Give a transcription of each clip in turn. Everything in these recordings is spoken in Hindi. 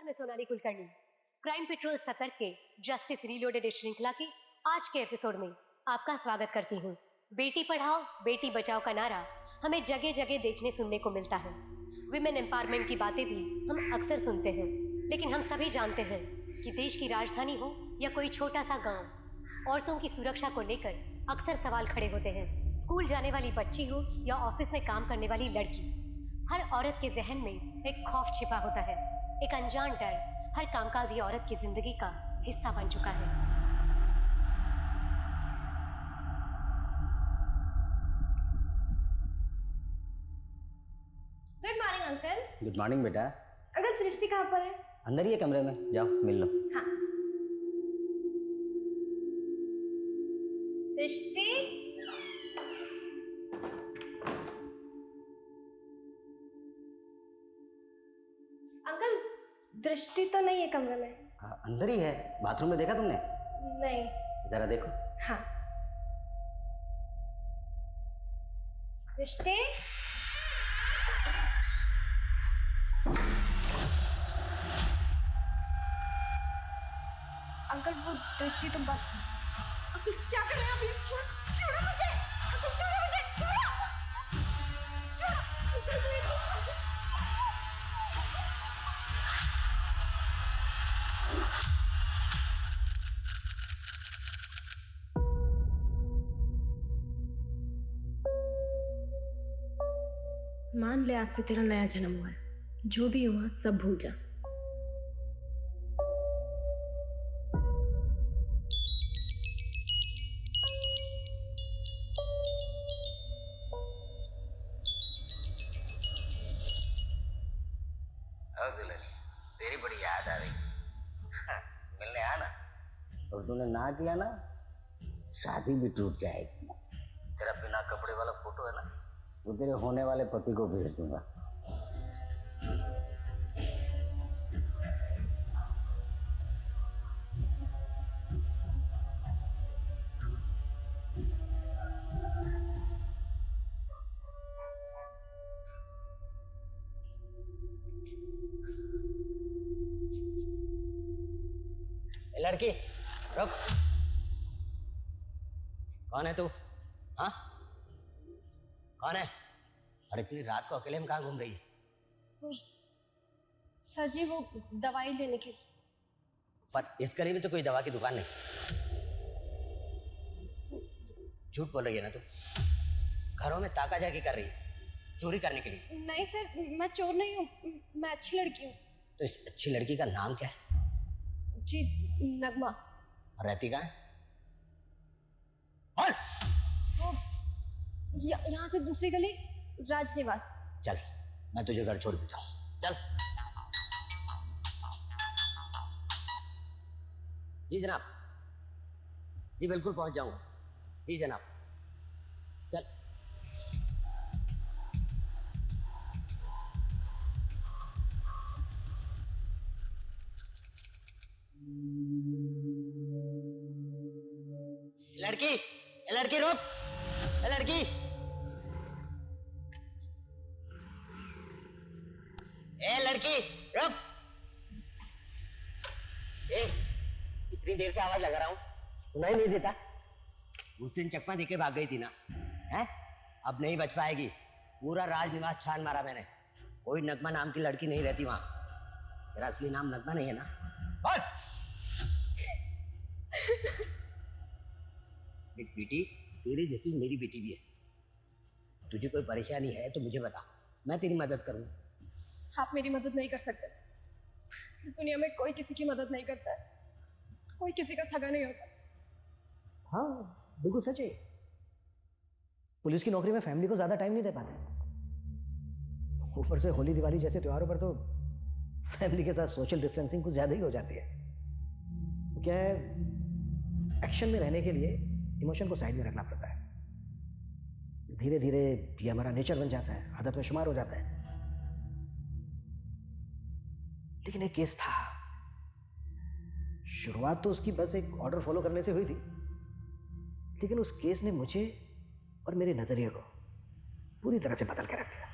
नमस्कार, मैं सोनाली कुलकर्णी। क्राइम पेट्रोल सतर्क के जस्टिस रीलोडेड श्रृंखला के आज के एपिसोड में आपका स्वागत करती हूँ। बेटी पढ़ाओ बेटी बचाओ का नारा हमें जगह जगह देखने सुनने को मिलता है। विमेन एम्पावरमेंट की बातें भी हम अक्सर सुनते हैं, लेकिन हम सभी जानते हैं कि देश की राजधानी हो या कोई छोटा सा गांव, औरतों की सुरक्षा को लेकर अक्सर सवाल खड़े होते हैं। स्कूल जाने वाली बच्ची हो या ऑफिस में काम करने वाली लड़की, हर औरत के जहन में एक खौफ छिपा होता है। एक अनजान डर हर कामकाजी औरत की जिंदगी का हिस्सा बन चुका है। Good morning uncle. Good morning बेटा। अंकल दृष्टि कहाँ पर है? अंदर ही है कमरे में, जाओ मिल लो। हाँ। दृष्टि, अंकल दृष्टि तो नहीं है कमरे में। अंदर ही है। बाथरूम में देखा तुमने? नहीं। जरा देखो। हाँ। दृष्टि, अंकल वो दृष्टि तो बात। अंकल क्या कर रहे हैं आप? ये छोड़ो मुझे। अंकल छोड़ो मुझे, छोड़ो। अंकल मान ले आज से तेरा नया जन्म हुआ है। जो भी हुआ सब भूल जा। दुल्हन, तेरी बड़ी याद आ रही। मिलने आना। और तूने ना किया ना, शादी भी टूट जाएगी। तेरा बिना कपड़े वाला फोटो है ना, वो तेरे होने वाले पति को भेज दूंगा। लड़की रुक। कौन है तू? हाँ, कौन है? और इतनी रात को अकेले में कहाँ घूम रही है? वो सर जी, वो दवाई लेने की। पर इस गली में तो कोई दवा की दुकान नहीं। झूठ बोल रही है ना तू? घरों में ताका झाकी कर रही है चोरी करने के लिए। नहीं सर, मैं चोर नहीं हूँ, मैं अच्छी लड़की हूँ। तो इस अच्छी लड़की का नाम क्या है? जी, नगमा। और रहती कहाँ है? और वो यहाँ से दूसरी गली, राजनिवास। चल, मैं तुझे घर छोड़ देता हूँ। चल। जी जनाब, जी बिल्कुल पहुंच जाऊंगा। जी जनाब, चल। लड़की, लड़की रुक। लड़की, ए लड़की रुक। ए, इतनी देर से आवाज लगा रहा हूं, सुनाई नहीं देता? उस दिन चकमा देके भाग गई थी ना, हैं? अब नहीं बच पाएगी। पूरा राजनिवास छान मारा मैंने, कोई नगमा नाम की लड़की नहीं रहती वहां। तेरा असली नाम नगमा नहीं है ना? बोल। देख बेटी, तेरी जैसी मेरी बेटी भी है। तुझे कोई परेशानी है तो मुझे बता, मैं तेरी मदद करूंगा। आप मेरी मदद नहीं कर सकते। इस दुनिया में कोई किसी की मदद नहीं करता है, कोई किसी का सगा नहीं होता। हाँ बिल्कुल सच है। पुलिस की नौकरी में फैमिली को ज्यादा टाइम नहीं दे पाते। ऊपर से होली दिवाली जैसे त्योहारों पर तो फैमिली के साथ सोशल डिस्टेंसिंग कुछ ज्यादा ही हो जाती है। तो क्या है, एक्शन में रहने के लिए इमोशन को साइड में रखना पड़ता है। धीरे धीरे ये हमारा नेचर बन जाता है, आदत में शुमार हो जाता है। लेकिन एक केस था, शुरुआत तो उसकी बस एक ऑर्डर फॉलो करने से हुई थी, लेकिन उस केस ने मुझे और मेरे नजरिए को पूरी तरह से बदल के रख दिया।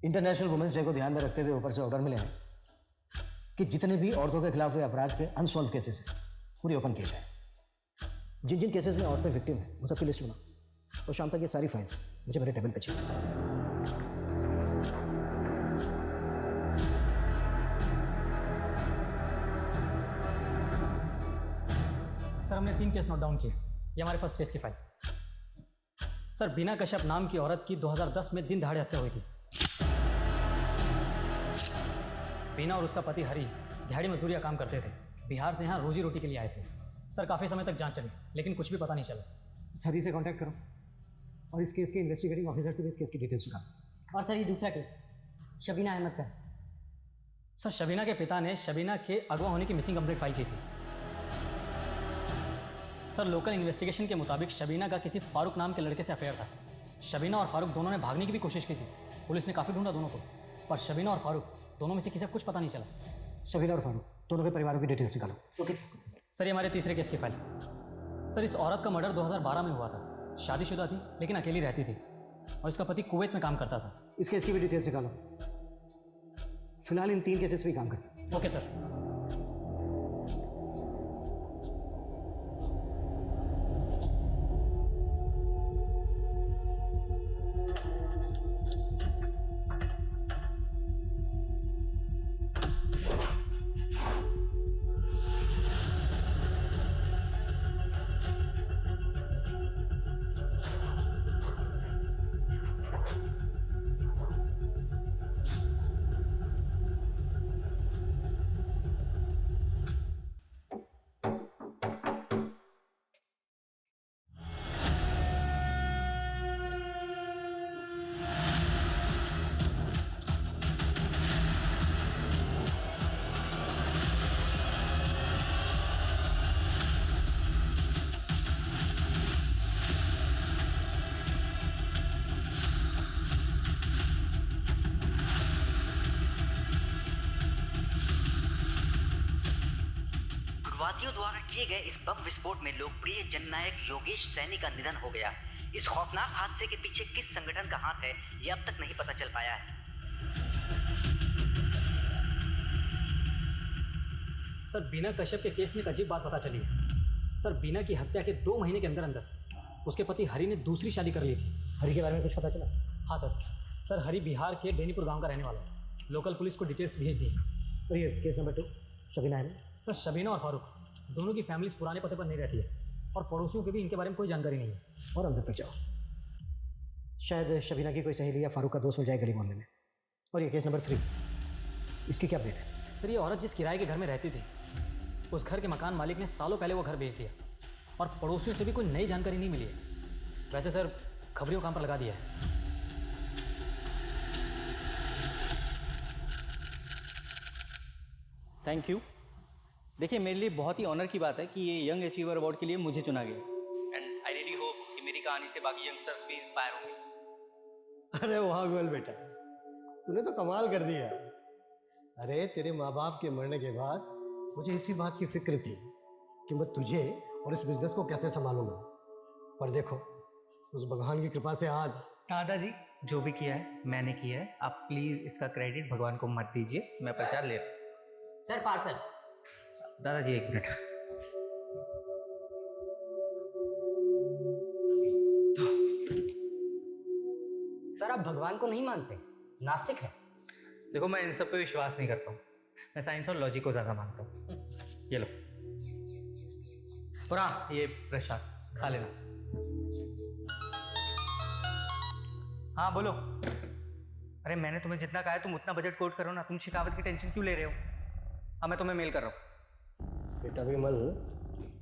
इंटरनेशनल वुमेन्स डे को ध्यान में रखते हुए ऊपर से ऑर्डर मिले हैं कि जितने भी औरतों के खिलाफ हुए अपराध के अनसॉल्व केसेस हैं पूरी ओपन किए जाए। जिन जिन केसेस में औरतें विक्टिम हैं उन सबकी लिस्ट बना और शाम तक ये सारी फाइल्स मुझे मेरे टेबल पे चाहिए। सर हमने 3 केस नोट डाउन किए। ये हमारे फर्स्ट केस की फाइल। सर बीना कश्यप नाम की औरत की 2010 में दिन दहाड़े हत्या हुई थी। बीना और उसका पति हरी दिहाड़ी मजदूरी का काम करते थे। बिहार से यहाँ रोजी रोटी के लिए आए थे। सर काफ़ी समय तक जांच चली लेकिन कुछ भी पता नहीं चला। सर से कांटेक्ट करो और इस केस के इन्वेस्टिगेटिंग ऑफिसर से भी इस केस की डिटेल्स निकालो। और सर ये दूसरा केस शबीना अहमद का। सर शबीना के पिता ने शबीना के अगवा होने की मिसिंग कंप्लेंट फाइल की थी। सर लोकल इन्वेस्टिगेशन के मुताबिक शबीना का किसी फारूक नाम के लड़के से अफेयर था। शबीना और फारूक दोनों ने भागने की भी कोशिश की थी। पुलिस ने काफ़ी ढूंढा दोनों को, पर शबीना और फारूक दोनों में से किसी को कुछ पता नहीं चला। शबीना और फारूक दोनों के परिवारों की डिटेल्स निकालो। ओके सर, ये हमारे तीसरे केस की फाइल। सर इस औरत का मर्डर 2012 में हुआ था। शादीशुदा थी लेकिन अकेली रहती थी और इसका पति कुवैत में काम करता था। इस केस की भी डिटेल्स निकालो। फिलहाल इन 3 केसेस पे काम करते। Okay sir. उग्रवादियों द्वारा किए गए इस बम विस्फोट में लोकप्रिय जननायक योगेश सैनी का निधन हो गया। इस खौफनाक हादसे के पीछे किस संगठन का हाथ है ये अब तक नहीं पता चल पाया है। सर बीना कश्यप के केस में एक अजीब बात पता चली है। सर बीना की हत्या के 2 महीने के अंदर अंदर उसके पति हरी ने दूसरी शादी कर ली थी। हरी के बारे में कुछ पता चला? हाँ सर हरी बिहार के बेनीपुर गांव का रहने वाला है। लोकल पुलिस को डिटेल्स भेज दी। और ये केस नंबर 2 शबीना है। सर शबीना और फारूक दोनों की फैमिलीज पुराने पते पर नहीं रहती है और पड़ोसियों को भी इनके बारे में कोई जानकारी नहीं है। और अंदर तक जाओ, शायद शबीना की कोई सहेली या फारूक का दोस्त मिल जाए गली मोहल्ले में। और ये केस नंबर 3, इसकी क्या अपडेट है? सर ये औरत जिस किराए के घर में रहती थी उस घर के मकान मालिक ने सालों पहले वो घर बेच दिया और पड़ोसियों से भी कोई नई जानकारी नहीं मिली है। वैसे सर खबरियों काम पर लगा दिया है। Thank you. देखिए मेरे लिए बहुत ही ऑनर की बात है कि ये यंग अचीवर अवार्ड के लिए मुझे चुना गया एंड आई रियली होप कि मेरी कहानी से बाकी यंगस्टर्स भी इंस्पायर होंगे। अरे वाह गोयल बेटा, तूने तो कमाल कर दिया। अरे तेरे माँ बाप के मरने के बाद मुझे इसी बात की फिक्र थी कि मैं तुझे और इस बिजनेस को कैसे संभालूंगा, पर देखो उस भगवान की कृपा से आज। दादाजी जो भी किया है मैंने किया है, आप प्लीज़ इसका क्रेडिट भगवान को मत दीजिए, मैं प्रसाद ले रहा हूँ। Sir parcel. दादाजी 1 मिनट। सर आप भगवान को नहीं मानते, नास्तिक है। देखो मैं इन सब पे विश्वास नहीं करता हूँ, मैं साइंस और लॉजिक को ज़्यादा मानता हूँ। ये लो। और हाँ ये प्रसाद खा लेना। हाँ बोलो। अरे मैंने तुम्हें जितना कहा है तुम उतना बजट कोट करो ना, तुम शेखावत की टेंशन क्यों ले रहे हो? हाँ मैं तुम्हें मेल कर रहा हूँ। बेटा विमल,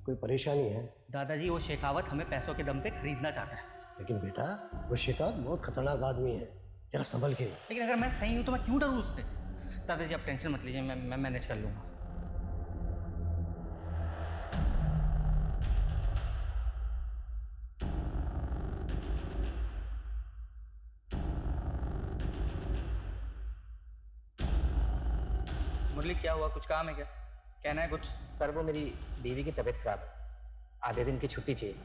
कोई परेशानी है? दादाजी वो शेखावत हमें पैसों के दम पे खरीदना चाहता है। लेकिन बेटा वो शेखावत बहुत खतरनाक आदमी है, जरा संभल के। लेकिन अगर मैं सही हूँ तो मैं क्यों डरूँ उससे? दादाजी आप टेंशन मत लीजिए, मैं मैनेज कर लूँगा। मुरली क्या हुआ, कुछ काम है क्या? कहना है कुछ? सर वो मेरी बीवी की तबीयत खराब है, आधे दिन की छुट्टी चाहिए।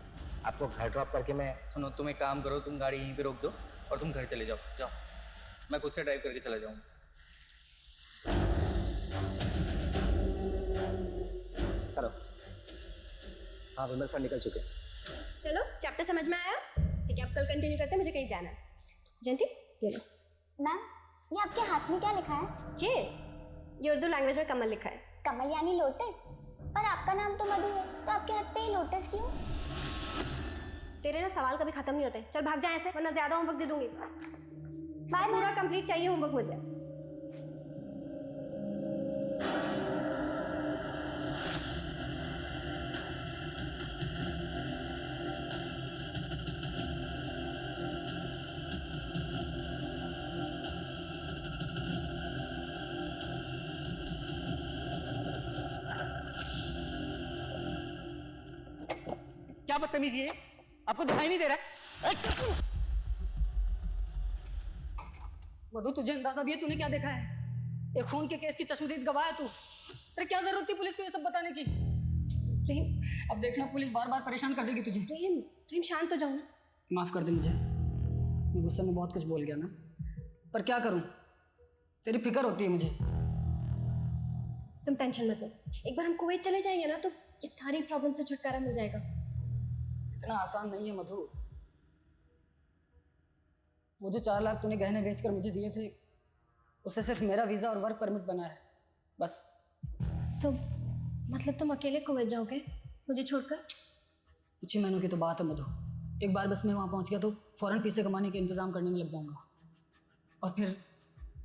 आपको घर ड्रॉप करके मैं। सुनो तुम एक काम करो, तुम गाड़ी यहीं पे रोक दो और तुम घर चले जाओ। जाओ, मैं खुद से ड्राइव करके चला जाऊँगा। हाँ विमल सर निकल चुके। चलो चैप्टर समझ में आया? ठीक है, अब कल कंटिन्यू करते हैं, मुझे कहीं जाना है। जयंती ये लो। मैम, ये आपके हाथ में क्या लिखा है? ये उर्दू लैंग्वेज में कमल लिखा है। कमल यानी लोटस? पर आपका नाम तो मधु है, तो आपके हाथ पे ही लोटस क्यों? तेरे ना सवाल कभी खत्म नहीं होते। चल भाग जा ऐसे, वरना ज्यादा होमवर्क दे दूंगी। बाय पूरा कंप्लीट चाहिए होमवर्क मुझे। क्या बदतमीजी है? आपको दिखाई नहीं दे रहा? मधु, तुझे अंदाजा भी है तूने क्या देखा है? एक खून के केस की चश्मदीद गवाह है तू। अरे क्या जरूरत थी पुलिस को ये सब बताने की? प्रेम, अब देखना पुलिस बार बार परेशान कर देगी तुझे। प्रेम शांत हो जाओ ना। माफ कर दे मुझे, मैं गुस्से में बहुत कुछ बोल गया ना, पर क्या करूं, तेरी फिक्र होती है मुझे। तुम टेंशन मत लो, एक बार हम कुवैत चले जाएंगे ना तो ये सारी प्रॉब्लम से छुटकारा मिल जाएगा। इतना आसान नहीं है मधु। वो जो 4 लाख तूने गहने बेचकर मुझे दिए थे, उससे सिर्फ मेरा वीज़ा और वर्क परमिट बना है, बस। तो मतलब तुम अकेले कुवैत जाओगे मुझे छोड़कर? कुछ ही महीनों की तो बात है मधु। एक बार बस मैं वहाँ पहुँच गया तो फ़ौरन पैसे कमाने के इंतज़ाम करने में लग जाऊँगा, और फिर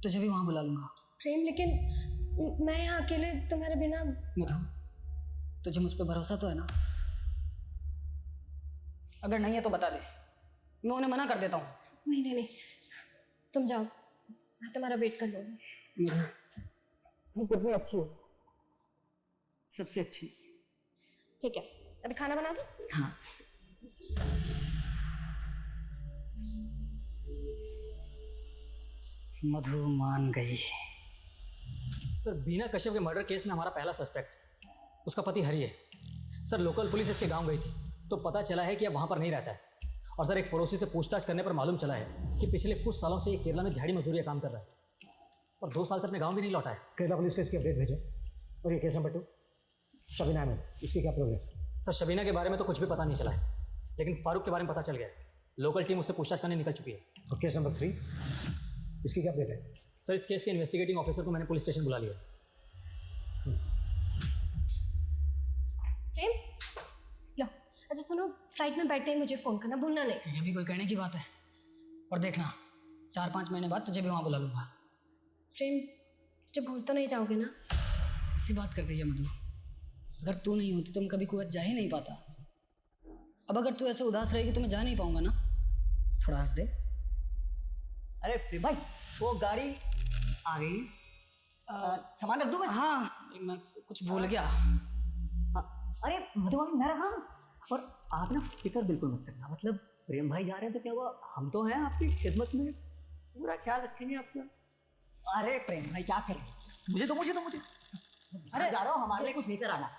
तुझे भी वहाँ बुला लूँगा। प्रेम, लेकिन मैं यहाँ अकेले तुम्हारे बिना। मधु, तुझे मुझ पर भरोसा तो है ना? अगर नहीं है तो बता दे, मैं उन्हें मना कर देता हूँ। नहीं नहीं नहीं, तुम जाओ, मैं तुम्हारा वेट कर लूँगी। तुम कितनी अच्छी हो, सबसे अच्छी। ठीक है, अभी खाना बना दो। हाँ। मधु मान गई। सर, बीना कश्यप के मर्डर केस में हमारा पहला सस्पेक्ट, उसका पति हरि है। सर, लोकल पुलिस इसके गांव गई थी तो पता चला है कि अब वहाँ पर नहीं रहता है। और सर, एक पड़ोसी से पूछताछ करने पर मालूम चला है कि पिछले कुछ सालों से ये केरला में दिहाड़ी मजदूरी का काम कर रहा है और 2 साल से अपने गांव भी नहीं लौटा है। केरला पुलिस को इसकी अपडेट भेजें। और ये केस नंबर 2 शबीना अहमद, इसकी क्या प्रोग्रेस? सर, शबीना के बारे में तो कुछ भी पता नहीं चला है, लेकिन फारूक के बारे में पता चल गया है। लोकल टीम उससे पूछताछ करने निकल चुकी है। और केस नंबर 3, इसकी क्या अपडेट है? सर, इस केस के इन्वेस्टिगेटिंग ऑफिसर को मैंने पुलिस स्टेशन बुला लिया। प्रेम, लो। अच्छा सुनो, फ्लाइट में बैठते ही मुझे फ़ोन करना भूलना नहीं। ये भी कोई कहने की बात है? और देखना, 4-5 महीने बाद तुझे भी वहाँ बुला लूँगा। प्रेम, मुझे भूल तो नहीं जाओगे ना? कैसी बात करती है मधु? अगर तू नहीं होती तो मैं कभी कुवैत जा ही नहीं पाता। अब अगर तू ऐसे उदास रहेगी तो मैं जा नहीं पाऊंगा ना। थोड़ा हंस दे। अरे प्रेम भाई, वो गाड़ी आ गई। सामान रख दूं मैं? हाँ, मैं कुछ भूल गया। अरे मधु भाई, मैं रहा। और आप ना फिक्र बिल्कुल मत करना, मतलब प्रेम भाई जा रहे हैं तो क्या हुआ, हम तो हैं आपकी खिदमत में, पूरा ख्याल रखेंगे आपका। अरे प्रेम भाई क्या करें, मुझे अरे जा रहा हूँ, हमारे लिए कुछ लेकर आना।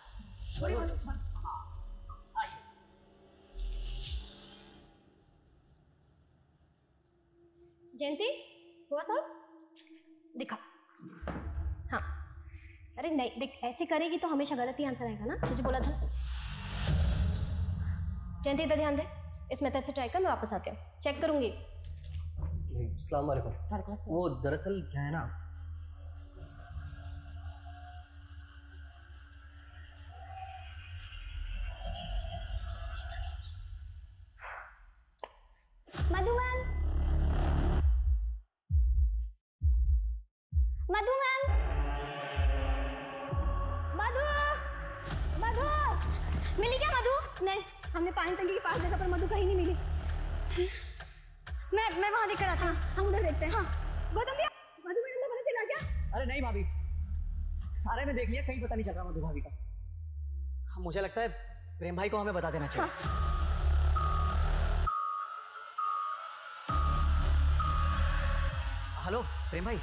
जयंती, हुआ सॉल्व? दिखा। हाँ, अरे नहीं देख, ऐसे करेगी तो हमेशा गलत ही आंसर आएगा ना, तुझे बोला था। जयंती इधर ध्यान दे, इस मेथड से ट्राई कर, मैं वापस आती हूँ, चेक करूंगी। अस्सलाम वालेकुम। वो दरअसल क्या है ना, मधु मैम, मधु मैम, मधु, मधु मिली क्या? मधु नहीं, हमने पानी टंकी के पास देखा पर मधु कहीं नहीं मिली। मैं वहाँ देखकर आता हूँ। हम उधर देखते हैं। हाँ, गौतम भैया, मधु मैडम को पता चला क्या? अरे नहीं भाभी, सारे में देख लिया, कहीं पता नहीं चल रहा मधु भाभी का। मुझे लगता है प्रेम भाई को हमें बता देना चाहिए। हाँ। हेलो प्रेम भाई।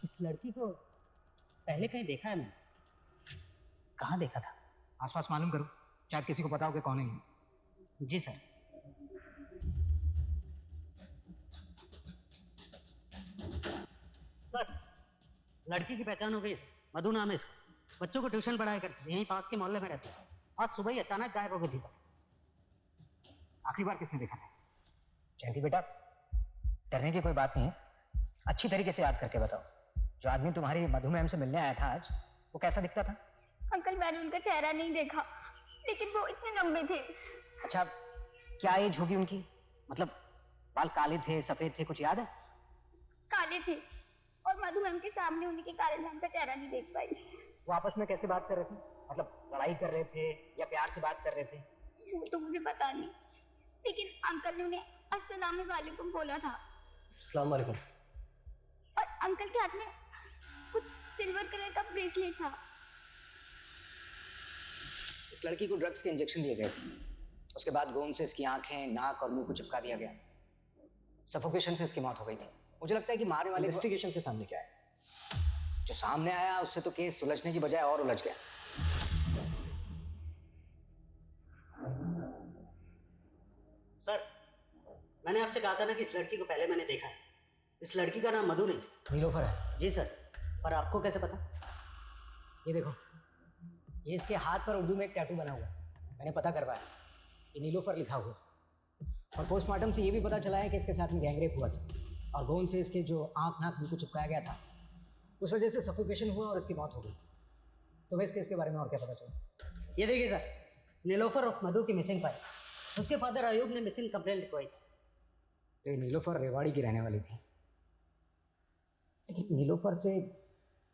इस लड़की को पहले कहीं देखा है मैंने। कहाँ देखा था? आसपास मालूम करो, शायद किसी को पता हो कि कौन है ये। जी सर। सर, लड़की की पहचान हो गई सर, मधु नाम है इसका। बच्चों को ट्यूशन पढ़ाया करती, यहीं पास के मोहल्ले में रहती है। आज सुबह ही अचानक गायब हो गई थी सर। आखिरी बार किसने देखा था इसे? जयंती बेटा, डरने की कोई बात नहीं है, अच्छी तरीके से याद करके बताओ, जो आदमी तुम्हारी मधु मैम से मिलने आया था आज, वो कैसा दिखता था? अंकल मैंने उनका चेहरा नहीं देखा, लेकिन वो इतने लंबे थे। अच्छा, क्या एज होगी उनकी? मतलब बाल काले थे, सफेद थे, कुछ याद है? काले थे, और मधु मैम के सामने होने के कारण मैं उनका चेहरा नहीं देख पाई। वो आपस में कैसे बात कर रहे थे? मतलब लड़ाई कर रहे थे या प्यार से बात कर रहे थे? वो तो मुझे पता नहीं, लेकिन अंकल ने उन्हें अस्सलाम वालेकुम बोला था। अस्सलाम वालेकुम। और अंकल के हाथ में कुछ सिल्वर कलर का ब्रेसलेट था। इस लड़की को ड्रग्स के इंजेक्शन दिए गए थे, उसके बाद गोंद से इसकी आंखें, नाक और मुंह को चिपका दिया गया। सफोकेशन से इसकी मौत हो गई थी। मुझे लगता है कि मारने वाले इन्वेस्टिगेशन से सामने क्या है? जो सामने आया उससे तो केस सुलझने की बजाय और उलझ गया। सर, मैंने आपसे कहा था ना कि इस लड़की को पहले मैंने देखा है। इस लड़की का नाम मधु नहीं। नीलोफर है। जी सर, पर आपको कैसे पता? ये देखो, ये इसके हाथ पर उर्दू में एक टैटू बना हुआ है, मैंने पता करवाया, ये नीलोफर लिखा हुआ। और पोस्टमार्टम से ये भी पता चला है कि इसके साथ में गैंगरेप हुआ था, और गोंद से इसके जो आँख नाक मुंह को चिपकाया गया था, उस वजह से सफोकेशन हुआ और इसकी मौत हो गई। तो वैसे केस के बारे में और क्या पता चला? ये देखिए सर, नीलोफर ऑफ मधु की मिसिंग फाइल। उसके फादर अयूब ने मिसिंग कंप्लेंट लिखवाई थी। तो ये नीलोफर रेवाड़ी की रहने वाली थी, लेकिन नीलोफर से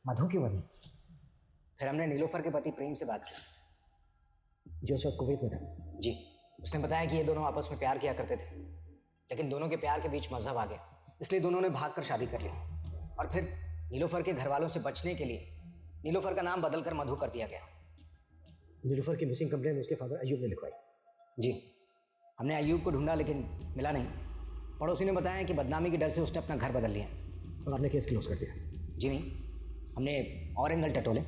मधु क्यों बनी? फिर हमने नीलोफर के पति प्रेम से बात की, जो इस वक्त कुवैत में था। जी, उसने बताया कि ये दोनों आपस में प्यार किया करते थे, लेकिन दोनों के प्यार के बीच मजहब आ गया, इसलिए दोनों ने भागकर शादी कर ली। और फिर नीलोफर के घर वालों से बचने के लिए नीलोफर का नाम बदलकर मधु कर दिया गया। नीलोफर की मिसिंग कंप्लेंट उसके फादर अयूब ने लिखवाई। जी, हमने अयूब को ढूंढा लेकिन मिला नहीं। पड़ोसी ने बताया कि बदनामी के डर से उसने अपना घर बदल लिया। और आपने केस क्लोज कर दिया? जी नहीं, हमने और एंगल टटोले।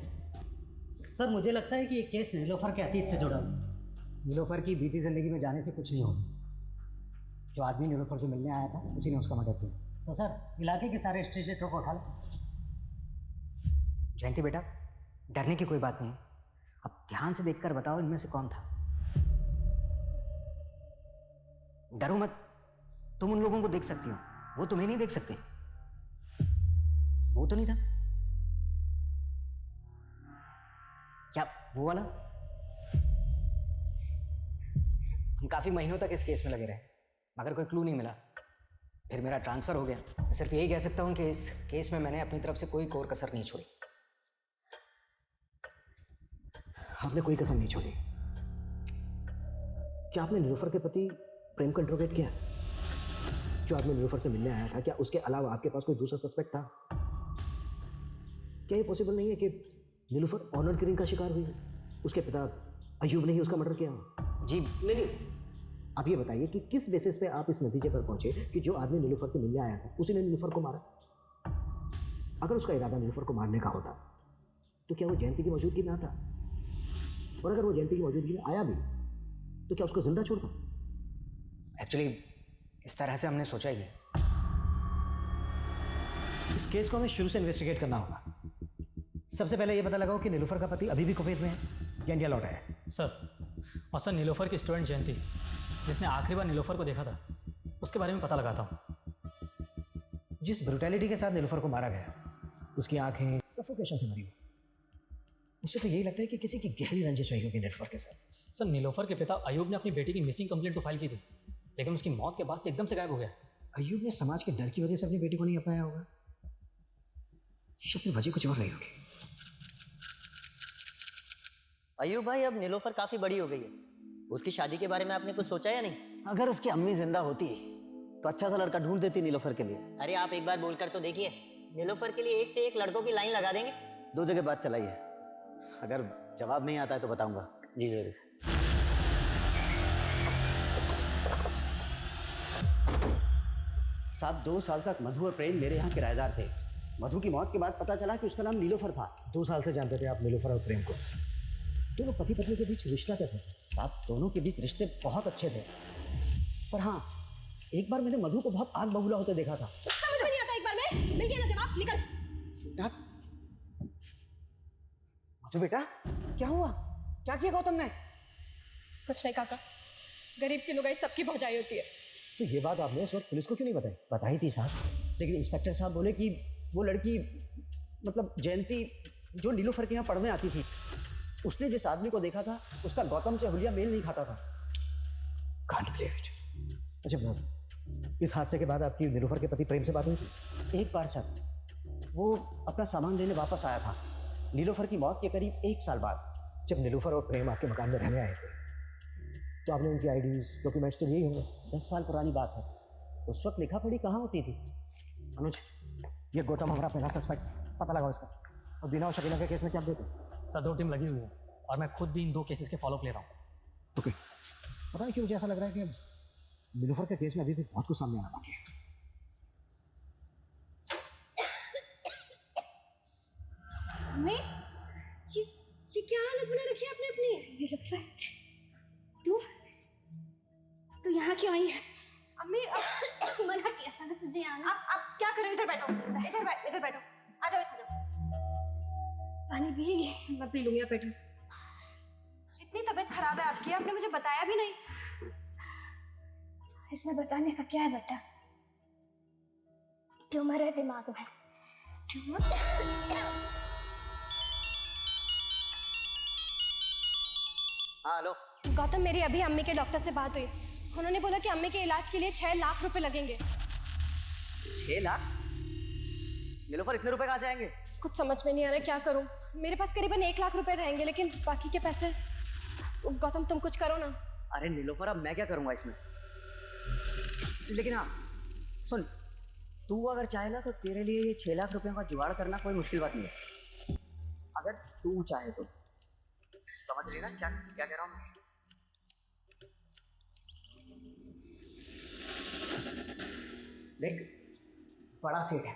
सर, मुझे लगता है कि ये केस नीलोफर के अतीत से जुड़ा हुआ है। नीलोफर की बीती जिंदगी में जाने से कुछ नहीं होगा। जो आदमी नीलोफर से मिलने आया था उसी ने उसका मर्डर किया। तो सर, इलाके के सारे स्ट्रीट को उठा लो। जयंती बेटा, डरने की कोई बात नहीं, अब ध्यान से देखकर बताओ इनमें से कौन था। डरो मत, तुम उन लोगों को देख सकती हो, वो तुम्हें नहीं देख सकते। वो तो नहीं था क्या? वो वाला? हम काफी महीनों तक इस केस में लगे रहे, मगर कोई क्लू नहीं मिला। फिर मेरा ट्रांसफर हो गया। मैं सिर्फ यही कह सकता हूं कि इस केस में मैंने अपनी तरफ से कोई कोर कसर नहीं छोड़ी। आपने कोई कसम नहीं छोड़ी। क्या आपने नीलोफर के पति प्रेम को इंट्रोगेट किया? जो आदमी नीलोफर से मिलने आया था, क्या उसके अलावा आपके पास कोई दूसरा सस्पेक्ट था? क्या ये पॉसिबल नहीं है कि नीलोफर ऑनर किलिंग का शिकार हुई? उसके पिता अयूब ने ही उसका मर्डर किया हो? जी नहीं, आप ये बताइए कि किस बेसिस पे आप इस नतीजे पर पहुंचे कि जो आदमी नीलोफर से मिलने आया था उसी ने नीलोफर को मारा? अगर उसका इरादा नीलोफर को मारने का होता तो क्या वो जयंती की मौजूदगी में आता? और अगर वो जयंती की मौजूदगी में आया भी तो क्या उसको जिंदा छोड़ता? एक्चुअली इस तरह से हमने सोचा ही है। इस केस को हमें शुरू से इन्वेस्टिगेट करना होगा। सबसे पहले ये पता लगाओ कि नीलोफर का पति अभी भी कुवैत में है या इंडिया लौटा है। सर, और सर नीलोफर की स्टूडेंट जयंती, जिसने आखिरी बार नीलोफर को देखा था, उसके बारे में पता लगाता हूँ। जिस ब्रुटैलिटी के साथ नीलोफर को मारा गया, उसकी आंखें सफोकेशन से मरी हुई, मुझे तो यही लगता है कि किसी की गहरी रंजिश हुई होगी नीलोफर के साथ। सर, नीलोफर के पिता अयूब ने अपनी बेटी की मिसिंग कंप्लेंट तो फाइल की थी, लेकिन उसकी मौत के बाद से एकदम से गायब हो गया। अयूब ने समाज के डर की वजह से अपनी बेटी को नहीं अपनाया होगा, या फिर वजह कुछ और रही होगी। अयूब भाई, अब नीलोफर काफी बड़ी हो गई है, उसकी शादी के बारे में आपने कुछ सोचा या नहीं? अगर उसकी अम्मी जिंदा होती तो अच्छा सा लड़का ढूंढ देती नीलोफर के लिए। अरे आप एक बार बोलकर तो देखिए, नीलोफर के लिए एक से एक लड़कों की लाइन लगा देंगे। 2 जगह बात चलाई है, अगर जवाब नहीं आता है तो बताऊंगा। जी जरूर। साहब, 2 साल तक मधु और प्रेम मेरे यहाँ किराएदार थे। मधु की मौत के बाद पता चला कि उसका नाम नीलोफर था। 2 साल से जानते थे आप नीलोफर और प्रेम को? दोनों पति पत्नी के बीच रिश्ता कैसा था? साहब दोनों के बीच रिश्ते बहुत अच्छे थे, पर हाँ एक बार मैंने मधु को बहुत आग बबूला होते देखा था। समझ में नहीं आता एक बार में, मिल गया ना जवाब, निकल। मधु बेटा क्या हुआ, क्या किया गौतम ने? कुछ नहीं काका, गरीब की लुगाई सबकी भौजाई होती है। तो ये बात आपने उस वक्त पुलिस को क्यों नहीं बताई? बताई थी साहब, लेकिन इंस्पेक्टर साहब बोले कि वो लड़की मतलब जयंती जो नीलोफर के यहाँ पढ़ने आती थी, उसने जिस आदमी को देखा था उसका गौतम से हुलिया मेल नहीं खाता था। Can't believe it. अच्छा, इस हादसे के बाद आपकी नीलोफर के पति प्रेम से बात हुई थी? एक बार सर, वो अपना सामान लेने वापस आया था नीलोफर की मौत के करीब 1 साल बाद। जब नीलोफर और प्रेम आपके मकान में रहने आए थे तो आपने उनकी आईडीज डॉक्यूमेंट्स तो लिए ही होंगे। 10 साल पुरानी बात है, उस वक्त लिखा पढ़ी कहाँ होती थी। अनुज, ये गौतम हमारा पहला सस्पेक्ट, पता लगाओ इसका। और बीना और शकीना के केस में क्या अपडेट है? सर 2 टीम लगी हुई है और मैं खुद भी इन 2 केसेस के फॉलोअप ले रहा हूँ। ओके, पता नहीं क्यों मुझे ऐसा लग रहा है कि नीलोफर के केस में अभी भी बहुत कुछ सामने आना बाकी है। मैं ये क्या हालत बना रखी है आपने अपनी? तू यहाँ क्यों आई है? अम्मी मना किया था ना तुझे आना। आप क्या कर रहे हो? इधर बैठो, इधर बैठो, आ जाओ, इधर जाओ। पानी पिएगी? मैं पी लूंगी, आप बैठो। इतनी तबीयत खराब है आपकी, आपने मुझे बताया भी नहीं। इसमें बताने का क्या है बेटा? ट्यूमर है दिमाग में। हाँ हेलो गौतम, मेरी अभी अम्मी के डॉक्टर से बात हुई। उन्होंने बोला कि अम्मी के इलाज के लिए 6 लाख रुपए लगेंगे। 6 लाख? नीलोफर इतने रुपए कहाँ से आएंगे? कुछ समझ में नहीं आ रहा क्या करूं। मेरे पास करीबन 1 लाख रुपए रहेंगे, लेकिन बाकी के पैसे गौतम तुम कुछ करो ना। अरे नीलोफर अब मैं क्या करूंगा इसमें? लेकिन हाँ सुन, तू अगर चाहे ना तो तेरे लिए ये 6 लाख रुपयों का जुगाड़ करना कोई मुश्किल बात नहीं है, अगर तू चाहे तो। समझ रही ना क्या क्या कह रहा हूँ मैं? देख बड़ा सेट है,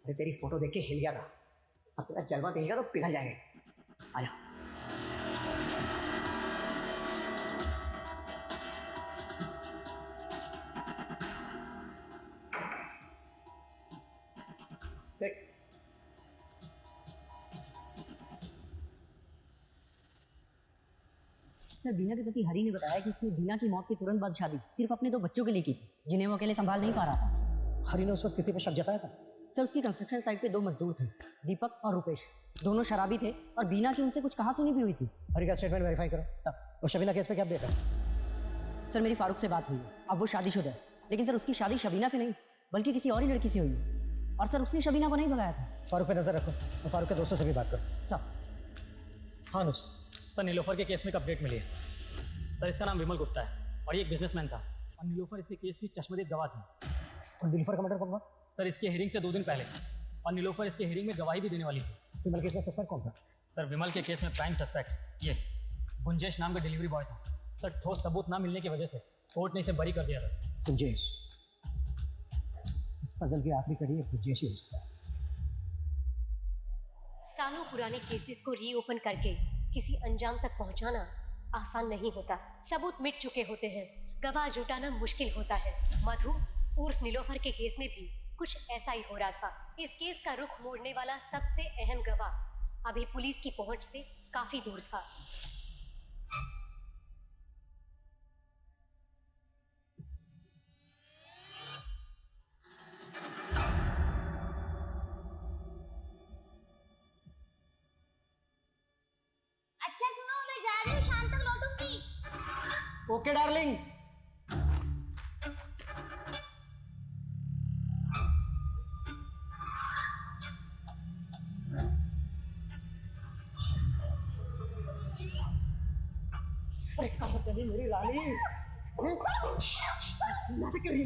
अरे तेरी फोटो देख के हिल गया था, अब तेरा जलवा देखेगा तो पिघल जाएगा। आजा। सेट। सर बीना के पति हरी ने बताया कि उसने बीना की मौत के तुरंत बाद शादी सिर्फ अपने 2 बच्चों के लिए की थी, जिन्हें वो अकेले संभाल नहीं पा रहा था। हरी ने उस वक्त किसी पे शक जताया था? सर उसकी कंस्ट्रक्शन साइट पे 2 मजदूर थे, दीपक और रुपेश। दोनों शराबी थे और बीना की उनसे कुछ कहा सुनी भी हुई थी। हरी का स्टेटमेंट वेरीफाई करो। सर। और शबीना केस पे क्या अपडेट है? सर मेरी फारूक से बात हुई है, अब वो शादीशुदा है, लेकिन सर उसकी शादी शबीना से नहीं बल्कि किसी और ही लड़की से हुई है। और सर उसने शबीना को नहीं भगाया था। फारूक पे नजर रखो और फारूक के दोस्तों से भी बात करो। सर। हाँ अनुज। सर नीलोफर के केस में एक अपडेट मिली है। सर इसका नाम विमल गुप्ता है और ये एक बिजनेसमैन था और नीलोफर इसके केस की चश्मदीद गवाह थी। और नीलोफर का मर्डर कब हुआ? सर इसके हियरिंग से 2 दिन पहले, और नीलोफर इसके हियरिंग में गवाही भी देने वाली थी। विमल केस में सस्पेक्ट कौन था? सर विमल के केस में प्राइम सस्पेक्ट ये गुंजेश नाम का डिलीवरी बॉय था। सर ठोस सबूत ना मिलने की वजह से कोर्ट ने इसे बरी कर दिया था। गुंजेश, इस पजल की आखिरी कड़ी एक गुंजेश ही हो सकता है। सालों पुराने केसेस को रीओपन करके किसी अंजाम तक पहुंचाना आसान नहीं होता। सबूत मिट चुके होते हैं, गवाह जुटाना मुश्किल होता है। मधु उर्फ नीलोफर के केस में भी कुछ ऐसा ही हो रहा था। इस केस का रुख मोड़ने वाला सबसे अहम गवाह अभी पुलिस की पहुंच से काफी दूर था। अच्छा सुनो, मैं जा रही हूँ, शाम तक लौटूंगी। Okay darling. अरे कहाँ चली मेरी रानी? नाटक कर रही